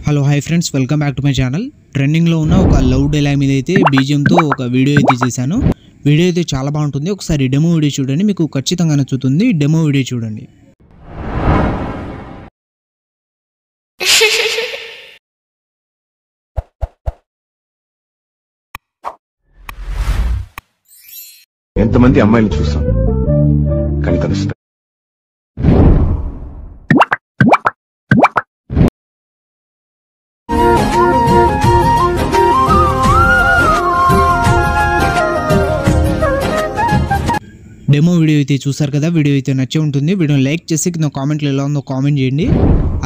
Hello hi friends, welcome back to my channel. ట్రెండింగ్లో ఉన్న ఒక లవ్ డైలాగ్ మీద అయితే బీజిఎంతో ఒక వీడియో అయితే చేశాను. వీడియో అయితే చాలా బాగుంటుంది. ఒకసారి డెమో వీడియో చూడండి, మీకు ఖచ్చితంగా నచ్చుతుంది. డెమో వీడియో చూడండి. ఎంతమంది అమ్మాయిలు చూసాం కానీ కలుస్తాం. డెమో వీడియో అయితే చూసారు కదా, వీడియో అయితే నచ్చే ఉంటుంది. వీడియోని లైక్ చేసి కింద కామెంట్లో ఎలా ఉందో కామెంట్ చేయండి.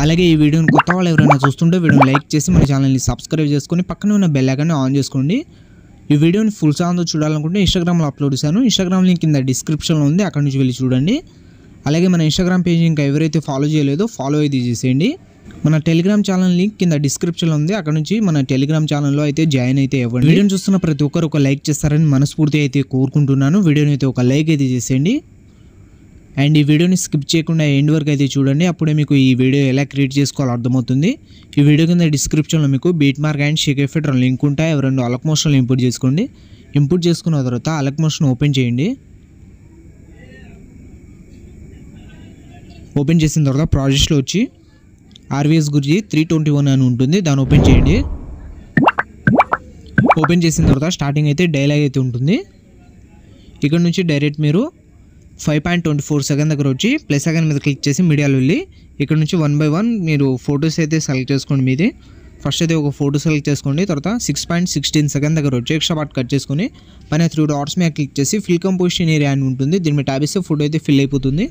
అలాగే ఈ వీడియోని కొత్త వాళ్ళు ఎవరైనా చూస్తుంటే వీడియోని లైక్ చేసి మన ఛానల్ని సబ్స్క్రైబ్ చేసుకొని పక్కన ఉన్న బెల్ ఐకాన్ని ఆన్ చేసుకోండి. ఈ వీడియోని ఫుల్ సాంగ్తో చూడాలనుకుంటే ఇన్స్టాగ్రామ్లో అప్లోడ్ చేశాను. ఇన్స్టాగ్రామ్ లింక్ కింద డిస్క్రిప్షన్లో ఉంది, అక్కడ నుంచి వెళ్ళి చూడండి. అలాగే మన ఇన్స్టాగ్రామ్ పేజ్ ఇంకా ఎవరైతే ఫాలో చేయలేదో ఫాలో అయితే చేసేయండి. మన టెలిగ్రామ్ ఛానల్ లింక్ కింద డిస్క్రిప్షన్లో ఉంది, అక్కడ నుంచి మన టెలిగ్రామ్ ఛానల్లో అయితే జాయిన్ అయితే అవ్వండి. వీడియోని చూస్తున్న ప్రతి ఒక్కరు ఒక లైక్ చేస్తారని మనస్ఫూర్తి అయితే కోరుకుంటున్నాను. వీడియోని అయితే ఒక లైక్ అయితే చేసేయండి. అండ్ ఈ వీడియోని స్కిప్ చేయకుండా ఎండ్ వరకు అయితే చూడండి, అప్పుడే మీకు ఈ వీడియో ఎలా క్రియేట్ చేసుకోవాలో అర్థమవుతుంది. ఈ వీడియో కింద డిస్క్రిప్షన్లో మీకు beat mark and Sheikh effect link ఉంటాయి. అవి రెండు అలక్ మోషన్లో ఇంపోర్ట్ చేసుకోండి. ఇంపోర్ట్ చేసుకున్న తర్వాత అలక్ మోషన్ ఓపెన్ చేయండి. ఓపెన్ చేసిన తర్వాత ప్రాజెక్ట్స్లో వచ్చి ఆర్వీఎస్ గురించి 321 అని ఉంటుంది, దాన్ని ఓపెన్ చేయండి. ఓపెన్ చేసిన తర్వాత స్టార్టింగ్ అయితే డైలాగ్ అయితే ఉంటుంది. ఇక్కడ నుంచి డైరెక్ట్ మీరు 5.24 సెకండ్ దగ్గర వచ్చి ప్లస్ సెకండ్ మీద క్లిక్ చేసి మీడియాలో వెళ్ళి ఇక్కడ నుంచి 1 by 1 మీరు ఫొటోస్ అయితే సెలెక్ట్ చేసుకోండి. మీది ఫస్ట్ అయితే ఒక ఫోటో సెలెక్ట్ చేసుకోండి. తర్వాత 6.16 సెకండ్ దగ్గర వచ్చి ఎక్స్ట్రా పార్ట్ కట్ చేసుకొని పైన 3 డాట్స్ మీద క్లిక్ చేసి ఫిల్ కంపోజిషన్ ఏరియా అని ఉంటుంది, దీని మీద ట్యాబ్ ఇస్తే ఫోటో అయితే ఫిల్ అయిపోతుంది.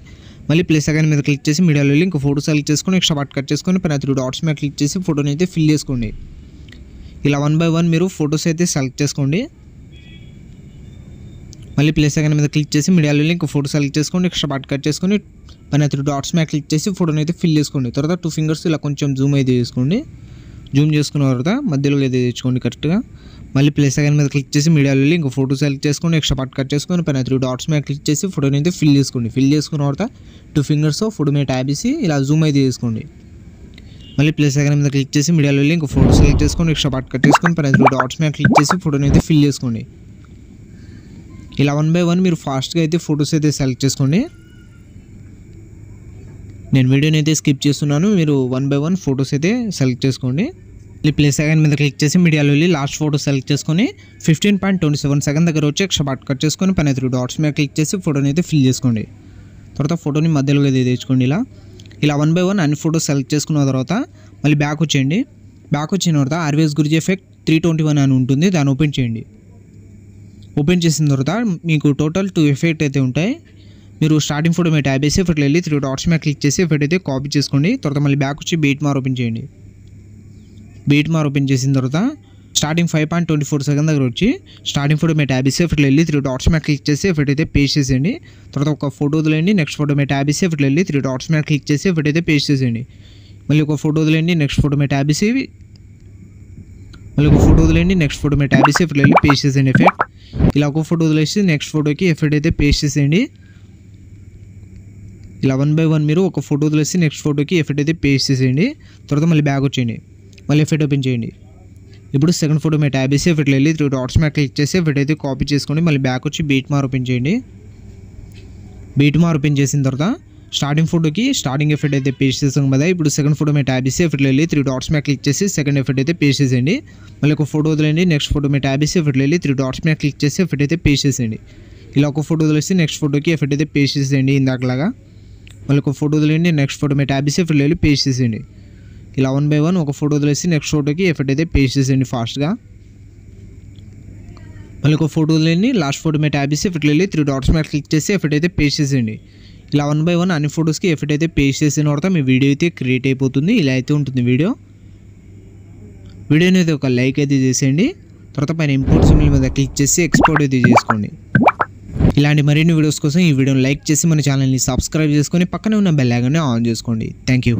మళ్ళీ ప్లస్ సెకండ్ మీద క్లిక్ చేసి మీడియాలో వెళ్ళి ఇంకో ఫోటో సెలెక్ట్ చేసుకొని ఎక్స్ట్రా పార్ట్ కట్ చేసుకొని పైన 3 డాట్స్ మీద క్లిక్ చేసి ఫోటోని అయితే ఫిల్ చేసుకోండి. ఇలా 1 by 1 మీరు ఫొటోస్ అయితే సెలెక్ట్ చేసుకోండి. మళ్ళీ ప్లస్ సెకండ్ మీద క్లిక్ చేసి మీడియాలో వెళ్ళి ఇంకో ఫోటో సెలెక్ట్ చేసుకోండి, ఎక్స్ట్రా పార్ట్ కట్ చేసుకొని పైన 3 డాట్స్ మీద క్లిక్ చేసి ఫోటోని అయితే ఫిల్ చేసుకోండి. తర్వాత 2 ఫింగర్స్ ఇలా కొంచెం జూమ్ అయితే చేసుకోండి. జూమ్ చేసుకున్న తర్వాత మధ్యలో అయితే తెచ్చుకోండి కరెక్ట్గా. మళ్ళీ ప్లస్ సెకండ్ మీద క్లిక్ చేసి మీడియాలో వెళ్ళి ఇంకో ఫోటో సెలెక్ట్ చేసుకొని ఎక్స్ట్రా పార్ట్ కట్ చేసుకొని పైన 3 డాట్స్ మీద క్లిక్ చేసి ఫోటోని అయితే ఫిల్ చేసుకోండి. ఫిల్ చేసుకున్న తర్వాత 2 ఫింగర్స్ ఫోటో మీద ట్యాబ్ చేసి ఇలా జూమ్ అయితే చేసుకోండి. మళ్ళీ ప్లస్ సెకండ్ మీద క్లిక్ చేసి మీడియాలో వెళ్ళి ఇంకో ఫోటో సెలెక్ట్ చేసుకొని ఎక్స్ట్రా పార్ట్ కట్ చేసుకొని పైన 3 డాట్స్ మీద క్లిక్ చేసి ఫోటోని అయితే ఫిల్ చేసుకోండి. ఇలా 1 by 1 మీరు ఫాస్ట్గా అయితే ఫొటోస్ అయితే సెలెక్ట్ చేసుకోండి. నేను వీడియోని అయితే స్కిప్ చేస్తున్నాను, మీరు 1 by 1 ఫొటోస్ అయితే సెలెక్ట్ చేసుకోండి. మళ్ళీ ప్లస్ సెకండ్ మీద క్లిక్ చేసి మీడియాలో వెళ్ళి లాస్ట్ ఫోటో సెలెక్ట్ చేసుకొని 15.27 సెకండ్ దగ్గర వచ్చి ఎక్స్ట్రా పార్ట్ కట్ చేసుకొని పైన 3 డాట్స్ మీద క్లిక్ చేసి ఫోటోని అయితే ఫిల్ చేసుకోండి. తర్వాత ఫోటోని మధ్యలో అయితే తెచ్చుకోండి. ఇలా 1 by 1 అన్ని ఫోటోస్ సెలెక్ట్ చేసుకున్న తర్వాత మళ్ళీ బ్యాక్ వచ్చేయండి. బ్యాక్ వచ్చిన తర్వాత ఆర్వీఎస్ గురించి ఎఫెక్ట్ 321 అని ఉంటుంది, దాన్ని ఓపెన్ చేయండి. ఓపెన్ చేసిన తర్వాత మీకు టోటల్ 2 ఎఫెక్ట్ అయితే ఉంటాయి. మీరు స్టార్టింగ్ ఫోటో మీద ట్యాబ్ చేసి ఎఫెక్ట్లో వెళ్ళి 3 డాట్స్ మీద క్లిక్ చేసి ఎఫెక్ట్ అయితే కాపీ చేసుకోండి. తర్వాత మళ్ళీ బ్యాక్ వచ్చి బీట్ మార్ ఓపెన్ చేయండి. బీట్ మార్ ఓపెన్ చేసిన తర్వాత స్టార్టింగ్ 5.24 సెకండ్ దగ్గర వచ్చి స్టార్టింగ్ ఫోటో మీద ట్యాబ్ చేసి ఎఫెక్ట్లో వెళ్ళి 3 డాట్స్ మీద క్లిక్ చేసి ఎఫెక్ట్ అయితే పేస్ట్ చేసేయండి. తర్వాత ఒక ఫోటో వదిలేండి, నెక్స్ట్ ఫోటో మీద ట్యాబ్ చేసి ఎఫెక్ట్లో వెళ్ళి 3 డాట్స్ మీద క్లిక్ చేసి ఎఫెక్ట్ అయితే పేస్ట్ చేసేయండి. మళ్ళీ ఒక ఫోటో వదిలేండి, నెక్స్ట్ ఫోటో మీద ట్యాబ్ చేసి మళ్ళీ ఒక ఫోటో వదిలేండి, నెక్స్ట్ ఫోటో మీద ట్యాబ్ చేసి ఎఫెక్ట్లో వెళ్ళి పేస్ట్ చేసేయండి ఎఫెక్ట్. ఇలా ఒక ఫోటో వదిలేసి నెక్స్ట్ ఫోటోకి ఎఫెక్ట్ అయితే పేస్ట్ చేసేయండి. ఇలా 1 by 1 మీరు ఒక ఫోటో వదిలేసి నెక్స్ట్ ఫోటోకి ఎఫెక్ట్ అయితే పేస్ట్ చేసేయండి. తర్వాత మళ్ళీ బ్యాక్ వచ్చేయండి, మళ్ళీ ఎఫెక్ట్ ఓపెన్ చేయండి. ఇప్పుడు సెకండ్ ఫోటో మీద ట్యాబ్ చేసి ఎఫెక్ట్లో వెళ్ళి 3 డాట్స్ మీద క్లిక్ చేసి ఎఫెక్ట్ అయితే కాపీ చేసుకోండి. మళ్ళీ బ్యాక్ వచ్చి బీట్ మార్ ఓపెన్ చేయండి. బీట్ మార్ ఓపెన్ చేసిన తర్వాత స్టార్టింగ్ ఫోటోకి స్టార్టింగ్ ఎఫెక్ట్ అయితే పేస్ట్ చేసాం కదా, ఇప్పుడు సెకండ్ ఫోటో మీద ట్యాబ్ చేసి ఎఫెక్ట్లో వెళ్ళి 3 డాట్స్ మీద క్లిక్ చేసి సెకండ్ ఎఫెక్ట్ అయితే పేస్ట్ చేసేయండి. మళ్ళీ ఒక ఫోటో వదిలేండి, నెక్స్ట్ ఫోటో మీద ట్యాబ్ చేసి ఎఫెక్ట్లో వెళ్ళి 3 డాట్స్ మీద క్లిక్ చేసి ఎఫెక్ట్ అయితే పేస్ట్ చేసేయండి. ఇలా ఒక ఫోటో వదిలేసి నెక్స్ట్ ఫోటోకి ఎఫెక్ట్ అయితే పేస్ట్ చేసేయండి ఇందాకలాగా. మళ్ళీ ఒక ఫోటో వదిలేండి, నెక్స్ట్ ఫోటో మీద ట్యాబ్ చేసి ఎఫెక్ట్లో వెళ్ళి పేస్ట్ చేసేయండి. ఇలా 1 by 1 ఒక ఫోటో వదిలేసి నెక్స్ట్ ఫోటోకి ఎఫెక్ట్ అయితే పేస్ట్ చేసేయండి ఫాస్ట్గా. మళ్ళీ ఒక ఫోటో వదిలేండి, లాస్ట్ ఫోటో మీద ట్యాబ్ చేసి ఎఫెక్ట్లో వెళ్ళి 3 డాట్స్ మీద క్లిక్ చేసి ఎఫెక్ట్ అయితే పేస్ట్ చేసేయండి. ఇలా 1 by 1 అన్ని ఫొటోస్కి ఎఫెక్ట్ అయితే పేస్ట్ చేసిన తర్వాత మీ వీడియో అయితే క్రియేట్ అయిపోతుంది. ఇలా అయితే ఉంటుంది వీడియోని అయితే ఒక లైక్ అయితే చేసేయండి. తర్వాత పైన ఇంపోర్ట్ సింబల్ మీద క్లిక్ చేసి ఎక్స్పోర్ట్ అయితే చేసుకోండి. ఇలాంటి మరిన్ని వీడియోస్ కోసం ఈ వీడియోని లైక్ చేసి మన ఛానల్ని సబ్స్క్రైబ్ చేసుకొని పక్కనే ఉన్న బెల్ ఐకాన్ని ఆన్ చేసుకోండి. Thank you.